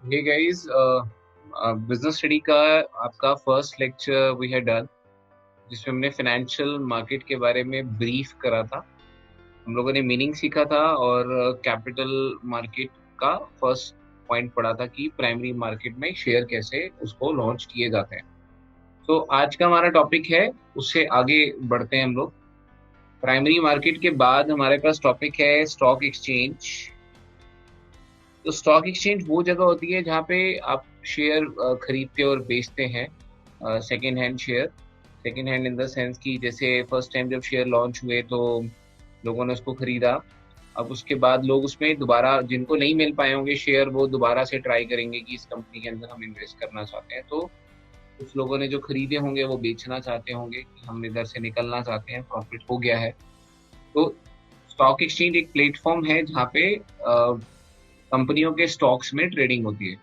Hey guys, business study का आपका first lecture we had done, जिसमें हमने फाइनेंशियल मार्केट के बारे में ब्रीफ करा था। हम लोगों ने मीनिंग सीखा था और कैपिटल मार्केट का फर्स्ट पॉइंट पढ़ा था कि प्राइमरी मार्केट में शेयर कैसे उसको लॉन्च किए जाते हैं। तो आज का हमारा टॉपिक है, उससे आगे बढ़ते हैं हम लोग। प्राइमरी मार्केट के बाद हमारे पास टॉपिक है स्टॉक एक्सचेंज। तो स्टॉक एक्सचेंज वो जगह होती है जहाँ पे आप शेयर खरीदते और बेचते हैं, second hand share. Second hand in the sense कि जैसे फर्स्ट टाइम जब शेयर लॉन्च हुए तो लोगों ने उसको खरीदा। अब उसके बाद लोग उसमें दोबारा, जिनको नहीं मिल पाए होंगे शेयर, वो दोबारा से ट्राई करेंगे कि इस कंपनी के अंदर हम इन्वेस्ट करना चाहते हैं। तो कुछ लोगों ने जो खरीदे होंगे वो बेचना चाहते होंगे कि हम इधर से निकलना चाहते हैं, प्रॉफिट हो गया है। तो स्टॉक एक्सचेंज एक प्लेटफॉर्म है जहाँ पे कंपनियों के स्टॉक्स में ट्रेडिंग होती है।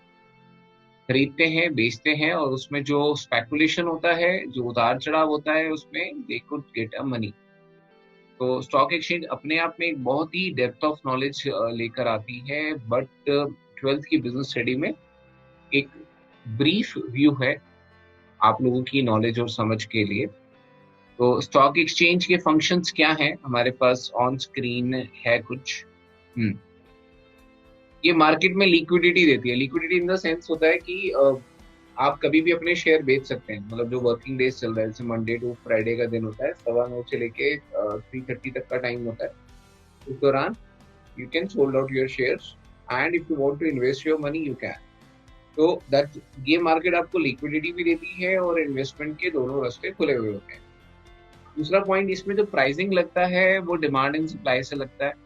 खरीदते हैं, बेचते हैं, और उसमें जो स्पेकुलेशन होता है, जो उतार चढ़ाव होता है, उसमें they could get a money. तो स्टॉक एक्सचेंज अपने आप में एक बहुत ही डेप्थ ऑफ नॉलेज लेकर आती है, बट ट्वेल्थ की बिजनेस स्टडी में एक ब्रीफ व्यू है आप लोगों की नॉलेज और समझ के लिए। तो स्टॉक एक्सचेंज के फंक्शंस क्या हैं हमारे पास ऑन स्क्रीन है कुछ। हम्म ये मार्केट में लिक्विडिटी देती है। लिक्विडिटी इन द सेंस होता है कि आप कभी भी अपने शेयर बेच सकते हैं। मतलब जो वर्किंग डेज चल रहा है, जैसे मंडे टू फ्राइडे का दिन होता है, 9:15 से लेके 3:30 तक का टाइम होता है। उस दौरान you can sold out your shares, and if you want to invest your money you can. तो दैट ये मार्केट आपको लिक्विडिटी भी देती है और इन्वेस्टमेंट के दोनों रास्ते खुले हुए होते हैं। दूसरा पॉइंट, इसमें जो प्राइसिंग लगता है वो डिमांड एंड सप्लाई से लगता है।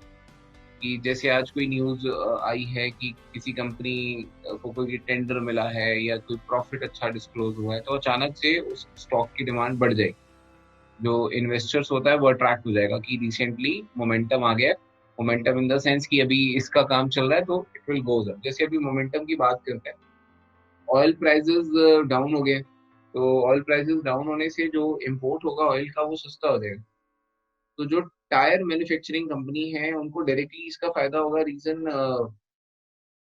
कि जैसे आज कोई न्यूज आई है कि किसी कंपनी को कोई टेंडर मिला है या कोई प्रॉफिट अच्छा डिस्क्लोज हुआ है, तो अचानक से उस स्टॉक की डिमांड बढ़ जाएगी। जो इन्वेस्टर्स होता है वो अट्रैक्ट हो जाएगा कि रिसेंटली मोमेंटम आ गया है। मोमेंटम इन द सेंस कि अभी इसका काम चल रहा है तो इट विल गोज अप। जैसे अभी मोमेंटम की बात करते हैं, ऑयल प्राइसेस डाउन हो गए, तो ऑयल प्राइसेस डाउन होने से जो इम्पोर्ट होगा ऑयल का वो सस्ता हो जाएगा। तो जो टायर मैन्युफैक्चरिंग कंपनी है उनको डायरेक्टली इसका फायदा होगा। रीजन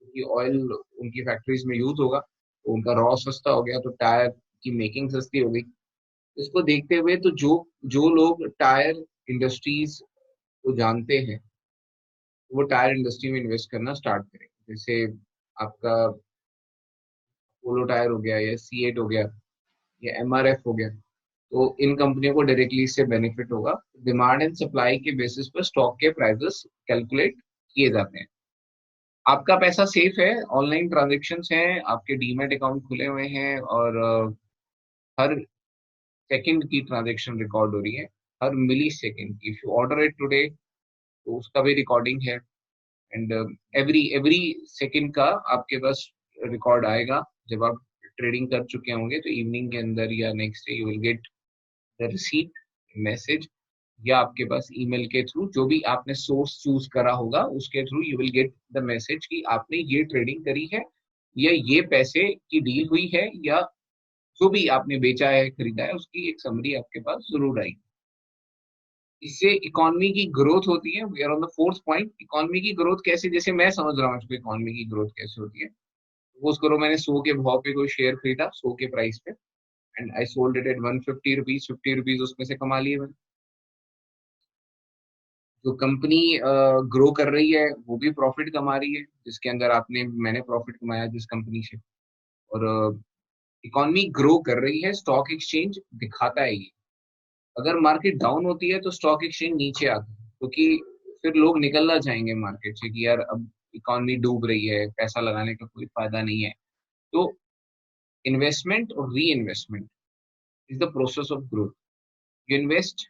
कि ऑयल उनकी फैक्ट्रीज में यूज होगा, तो उनका रॉ सस्ता हो गया, तो टायर की मेकिंग सस्ती हो गई। इसको देखते हुए तो जो जो लोग टायर इंडस्ट्रीज को जानते हैं वो टायर इंडस्ट्री में इन्वेस्ट करना स्टार्ट करें। जैसे आपका पोलो टायर हो गया, या C8 हो गया, या MRF हो गया। तो इन कंपनियों को डायरेक्टली इससे बेनिफिट होगा। डिमांड एंड सप्लाई के बेसिस पर स्टॉक के प्राइसेस कैलकुलेट किए जाते हैं। आपका पैसा सेफ है, ऑनलाइन ट्रांजेक्शन्स हैं, आपके डीमैट अकाउंट खुले हुए हैं, और हर सेकंड की ट्रांजेक्शन रिकॉर्ड हो रही है। हर मिली सेकंड की, if you order it today तो उसका भी रिकॉर्डिंग है। एंड एवरी एवरी सेकंड का आपके पास रिकॉर्ड आएगा। जब आप ट्रेडिंग कर चुके होंगे तो इवनिंग के अंदर या next day you will get the receipt message, या आपके पास ईमेल के थ्रू, जो भी आपने सोर्स चूज करा होगा उसके through you will get the message कि आपने ये ट्रेडिंग करी है, या ये पैसे की डील हुई है, या जो भी आपने बेचा है खरीदा है उसकी एक समरी आपके पास जरूर आएगी। इससे इकोनॉमी की ग्रोथ होती है। We are on the fourth point, economy की ग्रोथ कैसे, जैसे मैं समझ रहा हूँ इसको, इकोनॉमी की ग्रोथ कैसे होती है। सपोज करो मैंने 100 के भाव पे कोई शेयर खरीदा, 100 के प्राइस पे, and I sold it at 150 rupees. 50 rupees उसमें से कमा लिए मैंने। जो कंपनी ग्रो कर रही है वो भी प्रॉफिट कमा रही है, जिसके अंदर आपने मैंने प्रॉफिट कमाया जिस कंपनी से। और इकोनॉमी ग्रो कर रही है, स्टॉक एक्सचेंज दिखाता है ये। अगर मार्केट डाउन होती है तो स्टॉक एक्सचेंज नीचे आता है, क्योंकि फिर लोग निकलना चाहेंगे मार्केट से कि यार अब इकोनॉमी डूब रही है, पैसा लगाने का कोई फायदा नहीं है। तो इन्वेस्टमेंट और reinvestment is the process of growth. You invest,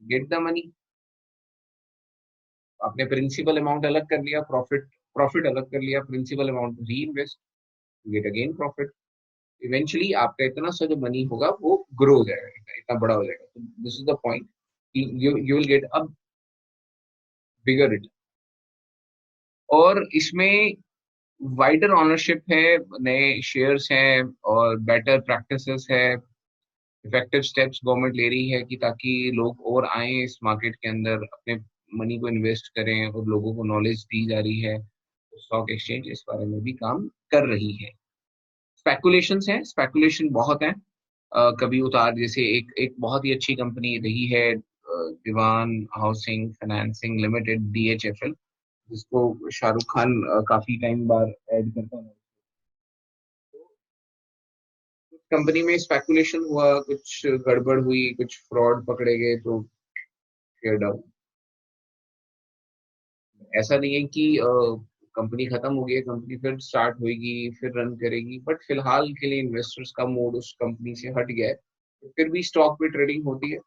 get the money. आपने प्रिंसिपल अमाउंट अलग कर लिया, प्रॉफिट प्रॉफिट अलग कर लिया, principal amount reinvest, get again profit. Eventually आपका इतना सा जो मनी होगा वो ग्रो हो जाएगा, इतना बड़ा हो जाएगा। This is the point, you will get a bigger return. और इसमें वाइडर ऑनरशिप है, नए शेयर्स हैं, और बेटर प्रैक्टिसेस है। इफेक्टिव स्टेप्स गवर्नमेंट ले रही है कि ताकि लोग और आए इस मार्केट के अंदर, अपने मनी को इन्वेस्ट करें, और लोगों को नॉलेज दी जा रही है। स्टॉक एक्सचेंज इस बारे में भी काम कर रही है। स्पेकुलेशंस हैं, स्पेकुलेशन बहुत हैं। कभी उतार, जैसे एक एक बहुत ही अच्छी कंपनी रही है दीवान हाउसिंग फाइनेंसिंग लिमिटेड, DHFL, जिसको शाहरुख खान काफी टाइम बाद ऐड करता है। कंपनी में स्पेकुलेशन हुआ, कुछ गड़बड़ हुई, कुछ फ्रॉड पकड़े गए, तो शेयर डाउन। ऐसा नहीं है कि कंपनी खत्म हो गई है, कंपनी फिर स्टार्ट होगी, फिर रन करेगी, बट फिलहाल के लिए इन्वेस्टर्स का मूड उस कंपनी से हट गया है। तो फिर भी स्टॉक पे ट्रेडिंग होती है,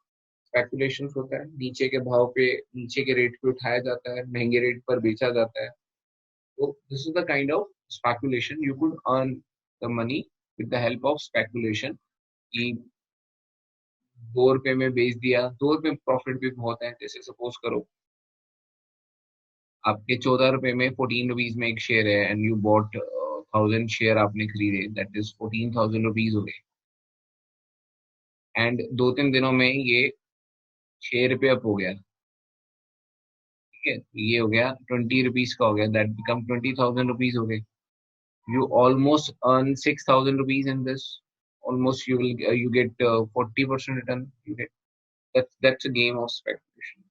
स्पेकुलेशन होता है, नीचे के भाव पे, नीचे के रेट पे उठाया जाता है, महंगे रेट पर बेचा जाता है। तो this is the kind of speculation, you could earn the money with the help of speculation. कि 2 रुपए में बेच दिया, 2 रुपए प्रॉफिट भी बहुत है। जैसे सपोज करो आपके 14 रुपए में 14 रुपीज में एक शेयर है, एंड यू बॉट 1000 शेयर, आपने खरीदे, दैट इज 14,000 रुपीज हो गए। एंड 2-3 दिनों में ये 6 रुपये अप हो गया, ठीक है, ये हो गया 20 रुपीज का, हो गया, दैट बिकम 20,000 रुपीज हो गए। You almost earn 6,000 rupees in this. Almost you get 40% return. You get that's a game of speculation.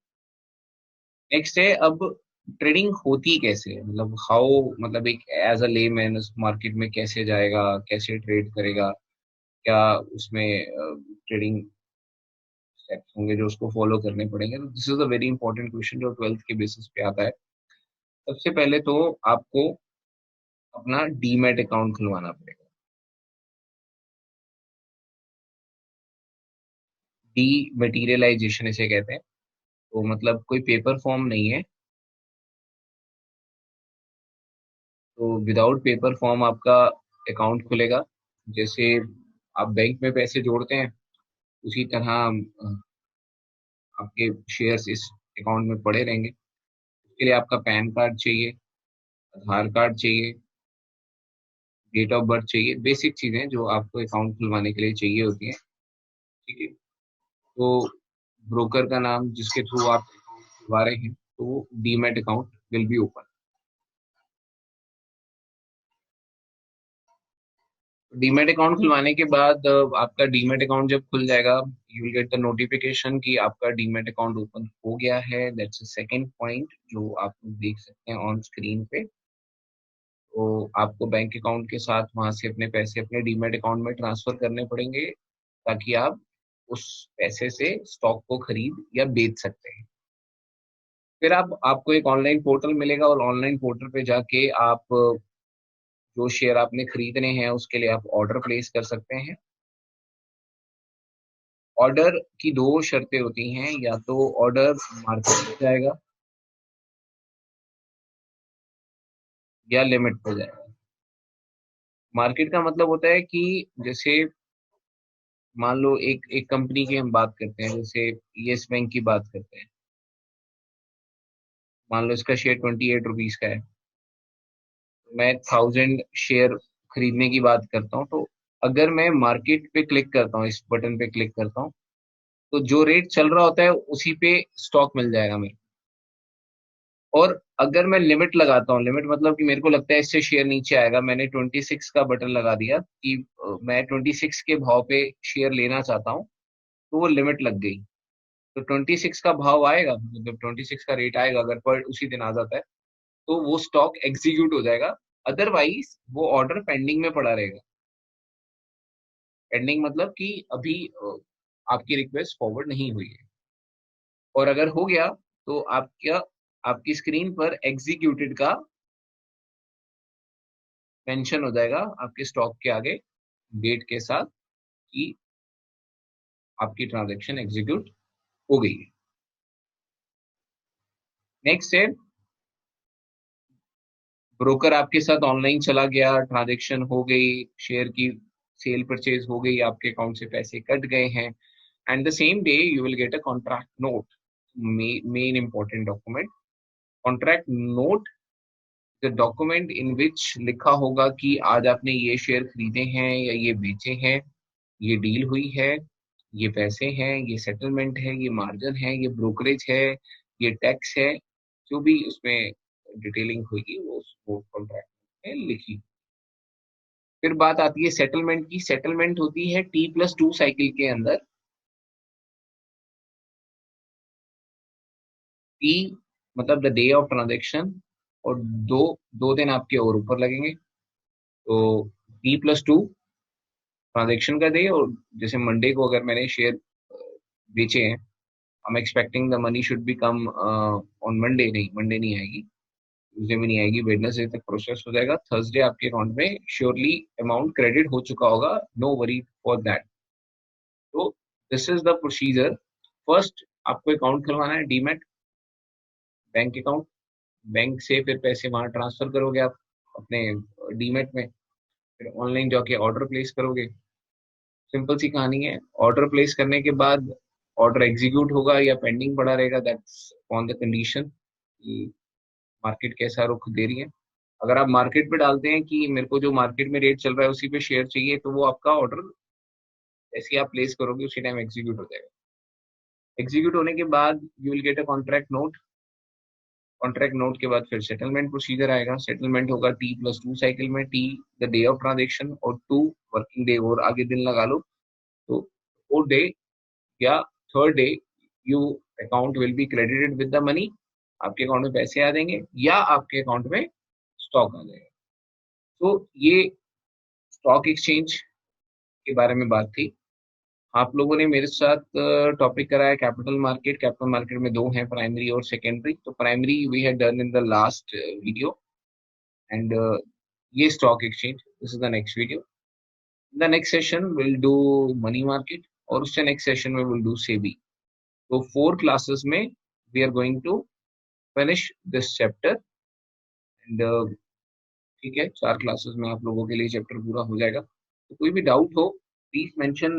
Next है, अब ट्रेडिंग होती कैसे है, मतलब हाउ, मतलब एक एज अ लेमैन उस मार्केट में कैसे जाएगा, कैसे ट्रेड करेगा, क्या उसमें ट्रेडिंग स्टेप्स होंगे जो उसको फॉलो करने पड़ेंगे। तो this is a very important question जो 12th के बेसिस पे आता है। सबसे पहले तो आपको अपना डीमैट अकाउंट खुलवाना पड़ेगा। डी मटीरियलाइजेशन इसे कहते हैं। तो मतलब कोई पेपर फॉर्म नहीं है। तो विदाउट पेपर फॉर्म आपका अकाउंट खुलेगा। जैसे आप बैंक में पैसे जोड़ते हैं, उसी तरह आपके शेयर्स इस अकाउंट में पड़े रहेंगे। इसके लिए आपका पैन कार्ड चाहिए, आधार कार्ड चाहिए, डेट ऑफ बर्थ चाहिए, बेसिक चीजें जो आपको अकाउंट खुलवाने के लिए चाहिए होती हैं, ठीक है। तो ब्रोकर का नाम जिसके थ्रू आप account खुलवा रहे हैं, तो demat account will be open. Demat account खुलवाने के बाद आपका डीमैट अकाउंट जब खुल जाएगा, you will get the notification कि आपका डीमैट अकाउंट ओपन हो गया है। दैट्स अ सेकंड पॉइंट जो आप देख सकते हैं ऑन स्क्रीन पे। तो आपको बैंक अकाउंट के साथ वहां से अपने पैसे अपने डीमैट अकाउंट में ट्रांसफर करने पड़ेंगे, ताकि आप उस पैसे से स्टॉक को खरीद या बेच सकते हैं। फिर आप आपको एक ऑनलाइन पोर्टल मिलेगा, और ऑनलाइन पोर्टल पे जाके आप जो शेयर आपने खरीदने हैं उसके लिए आप ऑर्डर प्लेस कर सकते हैं। ऑर्डर की दो शर्तें होती हैं, या तो ऑर्डर मार्केट पे जाएगा या लिमिट पे जाएगा। मार्केट का मतलब होता है कि जैसे मान लो एक एक कंपनी की हम बात करते हैं, जैसे यस बैंक की बात करते हैं। मान लो इसका शेयर 28 रुपीज का है, मैं 1000 शेयर खरीदने की बात करता हूँ। तो अगर मैं मार्केट पे क्लिक करता हूँ, इस बटन पे क्लिक करता हूँ, तो जो रेट चल रहा होता है उसी पे स्टॉक मिल जाएगा मेरे को। और अगर मैं लिमिट लगाता हूँ, लिमिट मतलब कि मेरे को लगता है इससे शेयर नीचे आएगा, मैंने 26 का बटन लगा दिया कि मैं 26 के भाव पे शेयर लेना चाहता हूँ, तो वो लिमिट लग गई। तो 26 का भाव आएगा, मतलब 26 का रेट आएगा, अगर पर उसी दिन आ जाता है, तो वो स्टॉक एग्जीक्यूट हो जाएगा। अदरवाइज वो ऑर्डर पेंडिंग में पड़ा रहेगा। पेंडिंग मतलब कि अभी आपकी रिक्वेस्ट फॉरवर्ड नहीं हुई है। और अगर हो गया, तो आपका आपकी स्क्रीन पर एग्जीक्यूटेड का मेंशन हो जाएगा आपके स्टॉक के आगे, डेट के साथ, कि आपकी ट्रांजैक्शन एग्जीक्यूट हो गई है। नेक्स्ट है, ब्रोकर आपके साथ ऑनलाइन चला गया, ट्रांजैक्शन हो गई, शेयर की सेल परचेज हो गई, आपके अकाउंट से पैसे कट गए हैं, and the same day you will get a contract note. Main important document, contract note, the document in which लिखा होगा कि आज आपने ये शेयर खरीदे हैं या ये बेचे हैं, ये डील हुई है, ये पैसे हैं, ये सेटलमेंट है, ये मार्जिन है, ये ब्रोकरेज है, ये टैक्स है, जो भी उसमें डिटेलिंग होगी वो कॉन्ट्रैक्ट में लिखी। फिर बात आती है सेटलमेंट की। सेटलमेंट होती है T+2 साइकिल के अंदर। T मतलब द डे ऑफ ट्रांजेक्शन, और दो दो दिन आपके और ऊपर लगेंगे, तो T+2 ट्रांजेक्शन का डे। और जैसे मंडे को अगर मैंने शेयर बेचे हैं, I am expecting the money should be come on Monday. नहीं, मंडे नहीं आएगी, ट्यूजडे में नहीं आएगी, वेडनेसडे तक प्रोसेस हो जाएगा, थर्सडे आपके अकाउंट में श्योरली अमाउंट क्रेडिट हो चुका होगा, नो वरी फॉर दैट। तो this is the procedure. First आपको अकाउंट खुलवाना है, डीमैट बैंक अकाउंट। बैंक से फिर पैसे वहां ट्रांसफर करोगे आप अपने डीमैट में, फिर ऑनलाइन जाके ऑर्डर प्लेस करोगे। सिंपल सी कहानी है। ऑर्डर प्लेस करने के बाद ऑर्डर एग्जीक्यूट होगा या पेंडिंग पड़ा रहेगा, दैट्स ऑन द कंडीशन कि मार्केट कैसा रुख दे रही है। अगर आप मार्केट पे डालते हैं कि मेरे को जो मार्केट में रेट चल रहा है उसी पे शेयर चाहिए, तो वो आपका ऑर्डर जैसे ही आप प्लेस करोगे उसी टाइम एग्जीक्यूट हो जाएगा। एग्जीक्यूट होने के बाद you will get a contract note. Contract note के बाद फिर सेटलमेंट प्रोसीजर आएगा। सेटलमेंट होगा T+2 साइकिल में। T the day of transaction, और 2 वर्किंग डे और आगे दिन लगा लो, तो 4 डे या third day you account will be credited with the money. आपके अकाउंट में पैसे आ जाएंगे या आपके अकाउंट में स्टॉक आ जाएगा। तो ये स्टॉक एक्सचेंज के बारे में बात थी। आप लोगों ने मेरे साथ टॉपिक कराया कैपिटल मार्केट। कैपिटल मार्केट में दो हैं, प्राइमरी और सेकेंडरी। तो primary we had done in the last video, and ये stock exchange, this is the next video. The next session will do money market, और उससे नेक्स्ट सेशन में will do SEBI. तो 4 क्लासेस में we are going to finish this chapter, and ठीक है, 4 classes में आप लोगों के लिए चैप्टर पूरा हो जाएगा। तो कोई भी डाउट हो प्लीज मेंशन,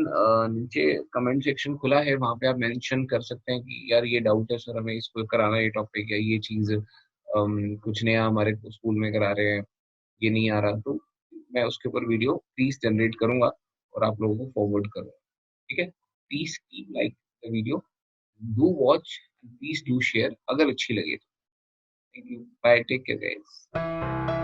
नीचे कमेंट सेक्शन खुला है, वहां पे आप मेंशन कर सकते हैं कि यार ये डाउट है सर, हमें इसको कराना है, ये टॉपिक है, ये चीज कुछ नया हमारे स्कूल में करा रहे हैं, ये नहीं आ रहा। तो मैं उसके ऊपर वीडियो प्लीज जनरेट करूंगा और आप लोगों को फॉरवर्ड करूंगा। ठीक है, please keep like the video, do watch, please do share अगर अच्छी लगे तो। Thank you, bye, take care guys.